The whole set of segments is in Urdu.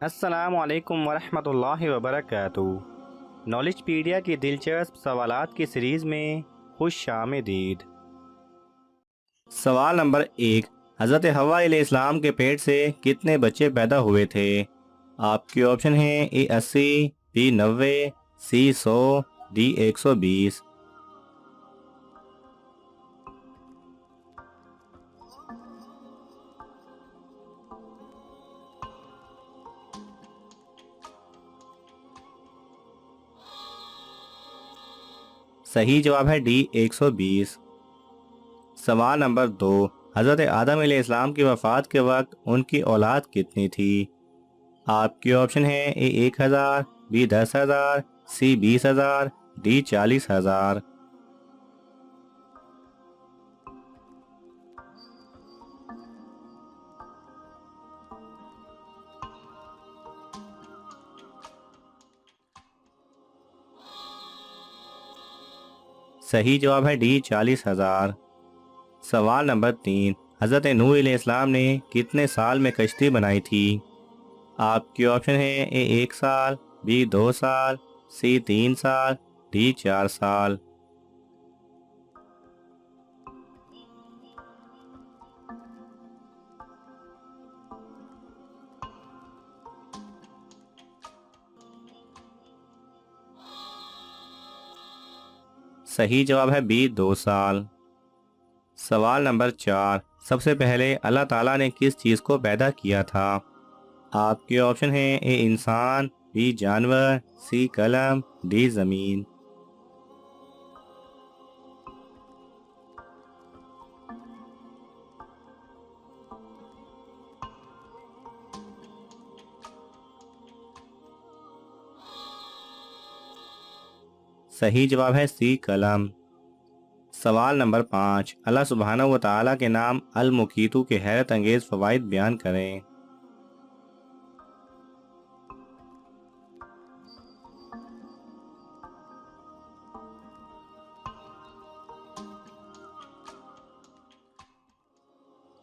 السلام علیکم ورحمۃ اللہ وبرکاتہ۔ نالج پیڈیا کی دلچسپ سوالات کی سیریز میں خوش آمدید۔ سوال نمبر 1، حضرت حوا علیہ السلام کے پیٹ سے کتنے بچے پیدا ہوئے تھے؟ آپ کے آپشن ہیں اے 80، بی 90، سی 100، ڈی 120۔ صحیح جواب ہے ڈی 120۔ سوال نمبر 2، حضرت آدم علیہ السلام کی وفات کے وقت ان کی اولاد کتنی تھی؟ آپ کے آپشن ہیں اے 1000، بی 10,000، سی 20,000، ڈی 40,000۔ صحیح جواب ہے ڈی 40,000۔ سوال نمبر 3، حضرت نوح علیہ السلام نے کتنے سال میں کشتی بنائی تھی؟ آپ کے آپشن ہیں اے 1 سال، بی 2 سال، سی 3 سال، ڈی 4 سال۔ صحیح جواب ہے بی 2 سال۔ سوال نمبر 4، سب سے پہلے اللہ تعالیٰ نے کس چیز کو پیدا کیا تھا؟ آپ کے آپشن ہیں اے انسان، بی جانور، سی قلم، ڈی زمین۔ صحیح جواب ہے سی قلم۔ سوال نمبر 5، اللہ سبحانہ و تعالیٰ کے نام المقیتو کے حیرت انگیز فوائد بیان کریں۔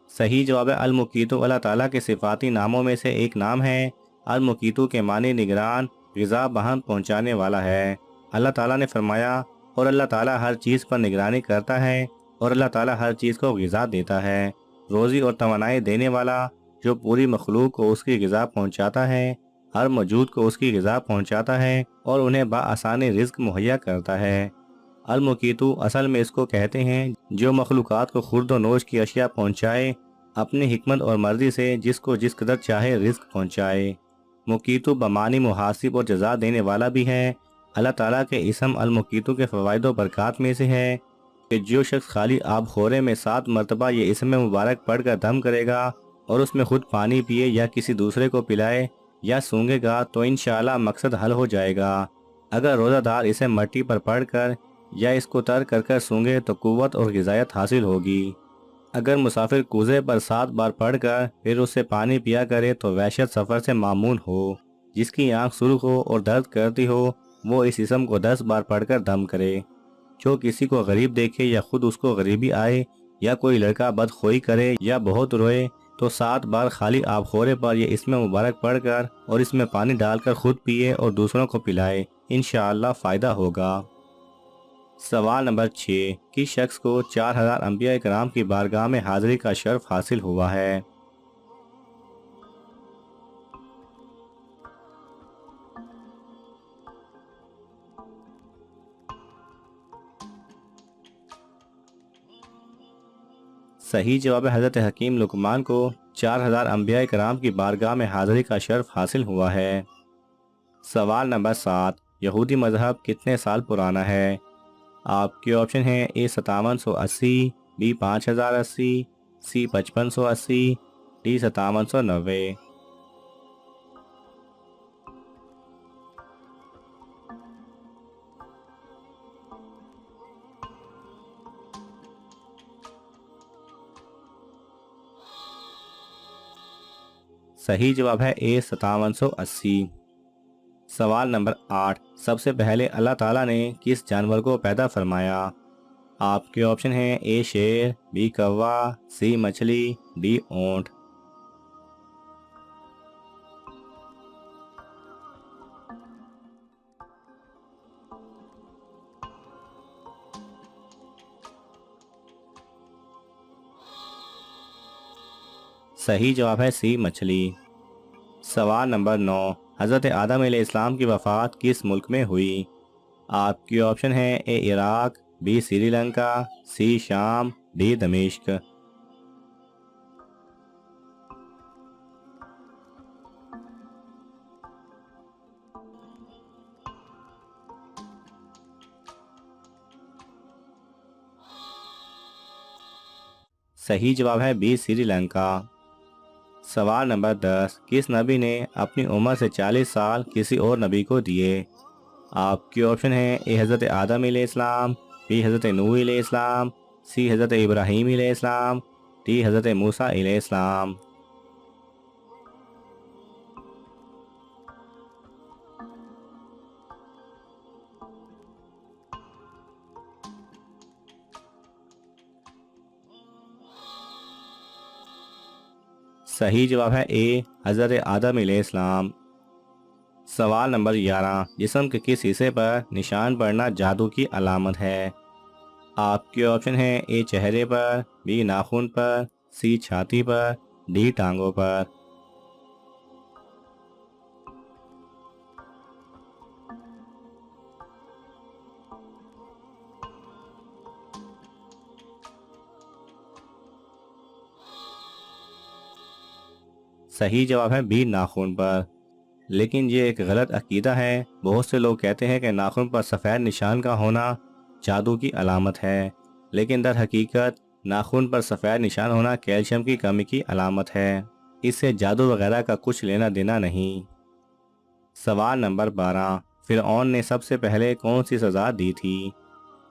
صحیح جواب ہے المقیتو اللہ تعالیٰ کے صفاتی ناموں میں سے ایک نام ہے۔ المقیتو کے معنی نگران، غذا بہم پہنچانے والا ہے۔ اللہ تعالیٰ نے فرمایا، اور اللہ تعالیٰ ہر چیز پر نگرانی کرتا ہے، اور اللہ تعالیٰ ہر چیز کو غذا دیتا ہے۔ روزی اور توانائی دینے والا، جو پوری مخلوق کو اس کی غذا پہنچاتا ہے، ہر موجود کو اس کی غذا پہنچاتا ہے اور انہیں بآسانی رزق مہیا کرتا ہے۔ المقیتو اصل میں اس کو کہتے ہیں جو مخلوقات کو خورد و نوش کی اشیاء پہنچائے، اپنی حکمت اور مرضی سے جس کو جس قدر چاہے رزق پہنچائے۔ مقیتو بمعنی محاسب اور جزا دینے والا بھی ہے۔ اللہ تعالیٰ کے اسم المقیتو کے فوائد و برکات میں سے ہے کہ جو شخص خالی آب خورے میں 7 مرتبہ یہ اسم مبارک پڑھ کر دم کرے گا اور اس میں خود پانی پیے یا کسی دوسرے کو پلائے یا سونگے گا تو انشاءاللہ مقصد حل ہو جائے گا۔ اگر روزہ دار اسے مٹی پر پڑھ کر یا اس کو تر کر کر سونگے تو قوت اور غذائیت حاصل ہوگی۔ اگر مسافر کوزے پر 7 بار پڑھ کر پھر اس سے پانی پیا کرے تو وحشت سفر سے معمون ہو۔ جس کی آنکھ سرخ ہو اور درد کرتی ہو وہ اس اسم کو 10 بار پڑھ کر دم کرے۔ جو کسی کو غریب دیکھے یا خود اس کو غریبی آئے یا کوئی لڑکا بدخوئی کرے یا بہت روئے تو 7 بار خالی آب خورے پر یہ اسم مبارک پڑھ کر اور اس میں پانی ڈال کر خود پیے اور دوسروں کو پلائے، انشاءاللہ فائدہ ہوگا۔ سوال نمبر 6، کس شخص کو 4000 انبیاء کرام کی بارگاہ میں حاضری کا شرف حاصل ہوا ہے؟ صحیح جواب ہے حضرت حکیم لقمان کو 4000 انبیاء کرام کی بارگاہ میں حاضری کا شرف حاصل ہوا ہے۔ سوال نمبر 7، یہودی مذہب کتنے سال پرانا ہے؟ آپ کے آپشن ہیں اے 5780، بی 5080، سی 5580، ڈی 5790۔ صحیح جواب ہے اے 5780۔ سوال نمبر 8، سب سے پہلے اللہ تعالیٰ نے کس جانور کو پیدا فرمایا؟ آپ کے آپشن ہیں اے شیر، بی کوا، سی مچھلی، ڈی اونٹ۔ صحیح جواب ہے سی مچھلی۔ سوال نمبر 9، حضرت آدم علیہ السلام کی وفات کس ملک میں ہوئی؟ آپ کی آپشن ہے اے عراق، بی سری لنکا، سی شام، ڈی دمشق۔ صحیح جواب ہے بی سری لنکا۔ سوال نمبر 10، کس نبی نے اپنی عمر سے 40 سال کسی اور نبی کو دیے؟ آپ کی آپشن ہے اے حضرت آدم علیہ السلام، بی حضرت نوح علیہ السلام، سی حضرت ابراہیم علیہ السلام، ڈی حضرت موسیٰ علیہ السلام۔ صحیح جواب ہے اے حضرت آدم علیہ السلام۔ سوال نمبر 11، جسم کے کس حصے پر نشان پڑنا جادو کی علامت ہے؟ آپ کے آپشن ہیں اے چہرے پر، بی ناخن پر، سی چھاتی پر، ڈی ٹانگوں پر۔ صحیح جواب ہے بی ناخن پر۔ لیکن یہ ایک غلط عقیدہ ہے۔ بہت سے لوگ کہتے ہیں کہ ناخن پر سفید نشان کا ہونا جادو کی علامت ہے، لیکن در حقیقت ناخن پر سفید نشان ہونا کیلشیم کی کمی کی علامت ہے۔ اس سے جادو وغیرہ کا کچھ لینا دینا نہیں۔ سوال نمبر 12، فرعون نے سب سے پہلے کون سی سزا دی تھی؟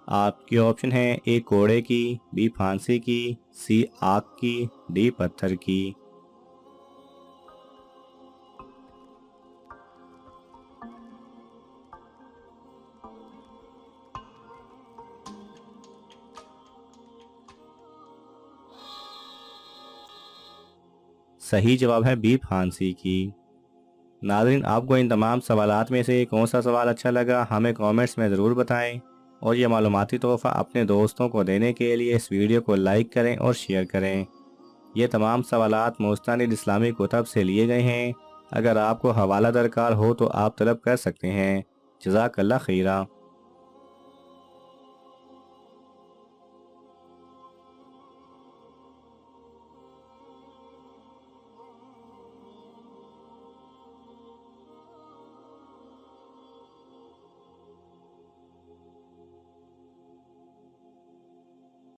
آپ کی آپشن ہے اے کوڑے کی، بی پھانسی کی، سی آگ کی، ڈی پتھر کی۔ صحیح جواب ہے بی پھانسی کی۔ ناظرین، آپ کو ان تمام سوالات میں سے کون سا سوال اچھا لگا ہمیں کامنٹس میں ضرور بتائیں، اور یہ معلوماتی تحفہ اپنے دوستوں کو دینے کے لیے اس ویڈیو کو لائک کریں اور شیئر کریں۔ یہ تمام سوالات مستند اسلامی کتب سے لیے گئے ہیں۔ اگر آپ کو حوالہ درکار ہو تو آپ طلب کر سکتے ہیں۔ جزاک اللہ خیرہ۔